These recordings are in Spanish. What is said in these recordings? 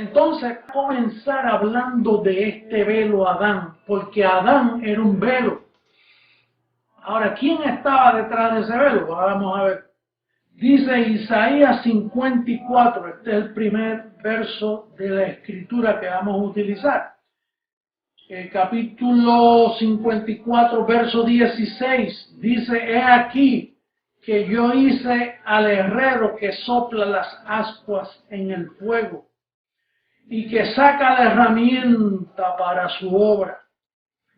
Entonces, comenzar hablando de este velo Adán, porque Adán era un velo. Ahora, ¿quién estaba detrás de ese velo? Vamos a ver. Dice Isaías 54, este es el primer verso de la escritura que vamos a utilizar. El capítulo 54, verso 16, dice: he aquí que yo hice al herrero que sopla las ascuas en el fuego y que saca la herramienta para su obra.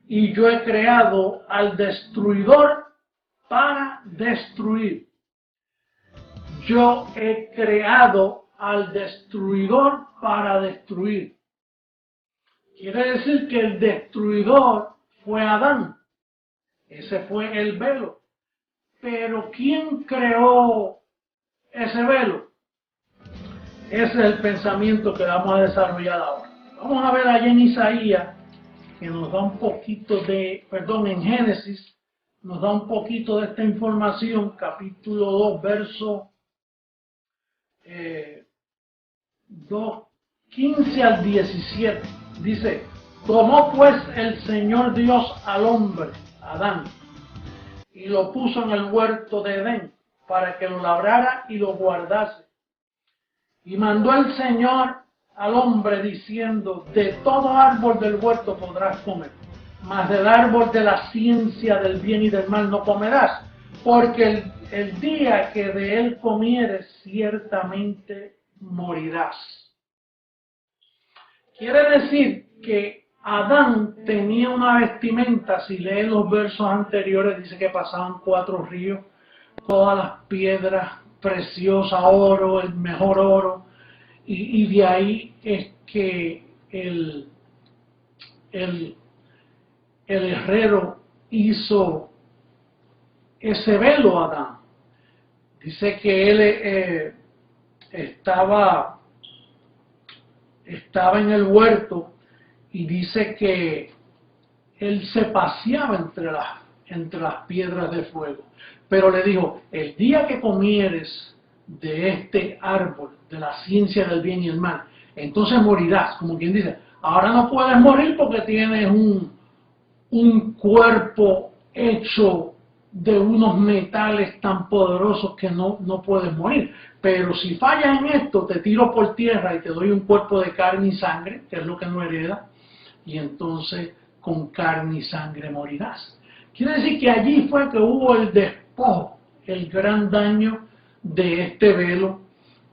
Y yo he creado al destruidor para destruir. Yo he creado al destruidor para destruir. Quiere decir que el destruidor fue Adán. Ese fue el velo. Pero ¿quién creó ese velo? Ese es el pensamiento que vamos a desarrollar ahora. Vamos a ver allá en Isaías, que nos da un poquito de, en Génesis, nos da un poquito de esta información, capítulo 2, verso 15 al 17. Dice: tomó pues el Señor Dios al hombre, Adán, y lo puso en el huerto de Edén, para que lo labrara y lo guardase. Y mandó el Señor al hombre diciendo: de todo árbol del huerto podrás comer, mas del árbol de la ciencia del bien y del mal no comerás, porque el día que de él comieres ciertamente morirás. Quiere decir que Adán tenía una vestimenta. Si leen los versos anteriores, dice que pasaban 4 ríos, todas las piedras preciosas, oro, el mejor oro, y de ahí es que el herrero hizo ese velo a Adán. Dice que él estaba en el huerto, y dice que él se paseaba entre las piedras de fuego, pero le dijo: el día que comieres de este árbol de la ciencia del bien y el mal, entonces morirás. Como quien dice, ahora no puedes morir porque tienes un cuerpo hecho de unos metales tan poderosos que no puedes morir. Pero si fallas en esto, te tiro por tierra y te doy un cuerpo de carne y sangre, que es lo que no hereda, y entonces con carne y sangre morirás. Quiere decir que allí fue que hubo el despojo, el gran daño de este velo,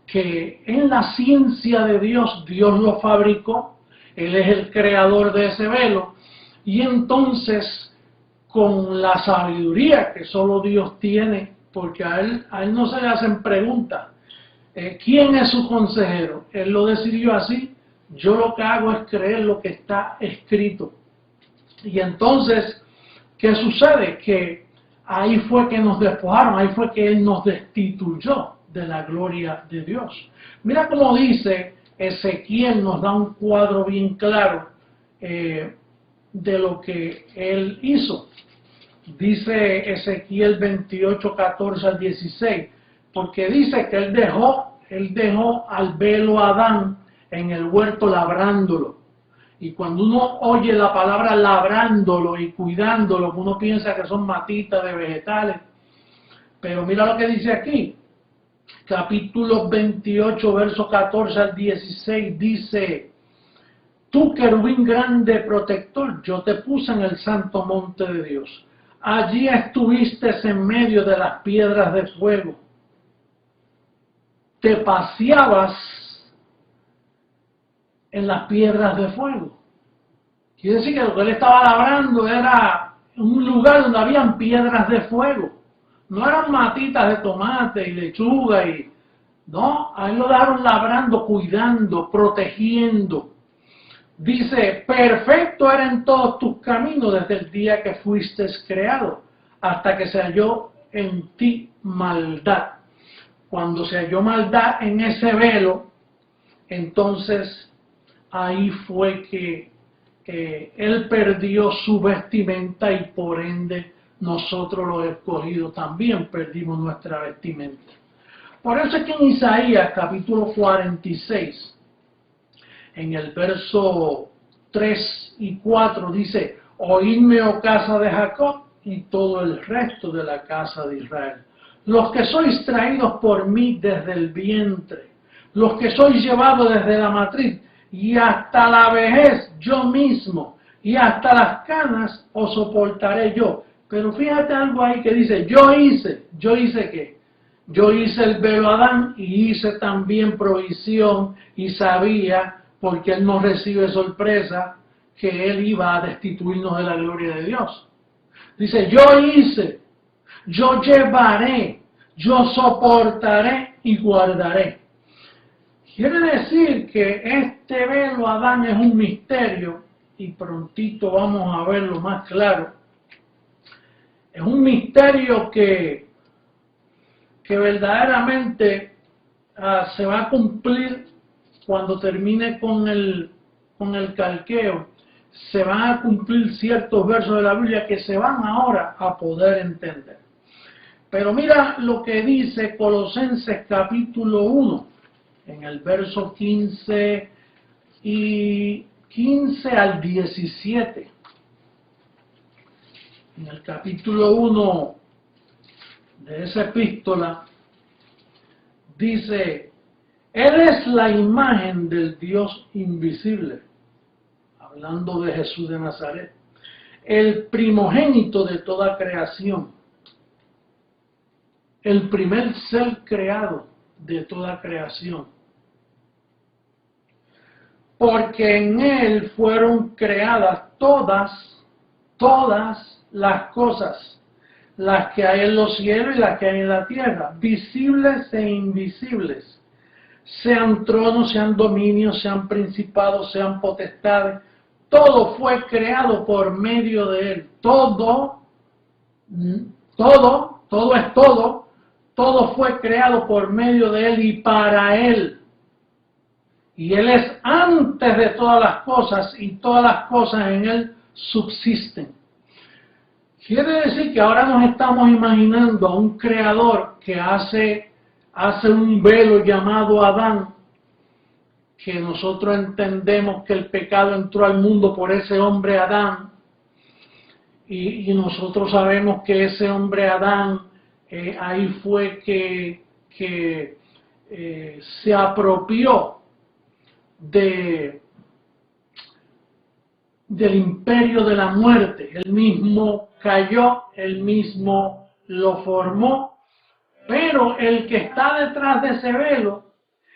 que en la ciencia de Dios, Dios lo fabricó, Él es el creador de ese velo, y entonces con la sabiduría que solo Dios tiene, porque a él no se le hacen preguntas, ¿quién es su consejero? Él lo decidió así. Yo lo que hago es creer lo que está escrito. Y entonces, ¿qué sucede? Que ahí fue que nos despojaron, ahí fue que Él nos destituyó de la gloria de Dios. Mira cómo dice Ezequiel, nos da un cuadro bien claro de lo que Él hizo. Dice Ezequiel 28, 14 al 16, porque dice que Él dejó al velo Adán en el huerto labrándolo. Y cuando uno oye la palabra labrándolo y cuidándolo, uno piensa que son matitas de vegetales. Pero mira lo que dice aquí, capítulo 28, verso 14 al 16, dice: tú, querubín grande protector, yo te puse en el santo monte de Dios. Allí estuviste en medio de las piedras de fuego. Te paseabas en las piedras de fuego. Quiere decir que lo que él estaba labrando era un lugar donde habían piedras de fuego. No eran matitas de tomate y lechuga no, a él lo dejaron labrando, cuidando, protegiendo. Dice: perfecto era en todos tus caminos desde el día que fuiste creado, hasta que se halló en ti maldad. Cuando se halló maldad en ese velo, entonces ahí fue que él perdió su vestimenta, y por ende nosotros los escogidos también perdimos nuestra vestimenta. Por eso es que en Isaías capítulo 46, en el verso 3 y 4 dice, oídme, oh casa de Jacob, y todo el resto de la casa de Israel, los que sois traídos por mí desde el vientre, los que sois llevados desde la matriz, y hasta la vejez yo mismo, y hasta las canas os soportaré yo. Pero fíjate algo ahí que dice, ¿yo hice qué? Yo hice el velo a Adán y hice también provisión y sabía, porque él no recibe sorpresa, que él iba a destituirnos de la gloria de Dios. Dice, yo hice, yo llevaré, yo soportaré y guardaré. Quiere decir que este velo a Adán es un misterio, y prontito vamos a verlo más claro. Es un misterio que verdaderamente se va a cumplir cuando termine con el calqueo. Se van a cumplir ciertos versos de la Biblia que se van ahora a poder entender. Pero mira lo que dice Colosenses capítulo 1, en el verso 15 al 17. En el capítulo 1 de esa epístola dice, Él es la imagen del Dios invisible, hablando de Jesús de Nazaret, el primogénito de toda creación, el primer ser creado de toda creación, porque en Él fueron creadas todas las cosas, las que hay en los cielos y las que hay en la tierra, visibles e invisibles, sean tronos, sean dominios, sean principados, sean potestades, todo fue creado por medio de Él. Todo fue creado por medio de Él y para Él. Y Él es antes de todas las cosas y todas las cosas en Él subsisten. Quiere decir que ahora nos estamos imaginando a un creador que hace un velo llamado Adán, que nosotros entendemos que el pecado entró al mundo por ese hombre Adán, y nosotros sabemos que ese hombre Adán, ahí fue que se apropió del imperio de la muerte. Él mismo cayó, él mismo lo formó, pero el que está detrás de ese velo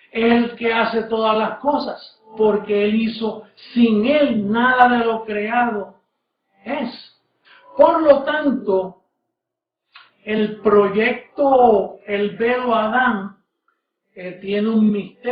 es el que hace todas las cosas, porque Él hizo, sin Él nada de lo creado es. Por lo tanto, el proyecto, el velo Adán, tiene un misterio.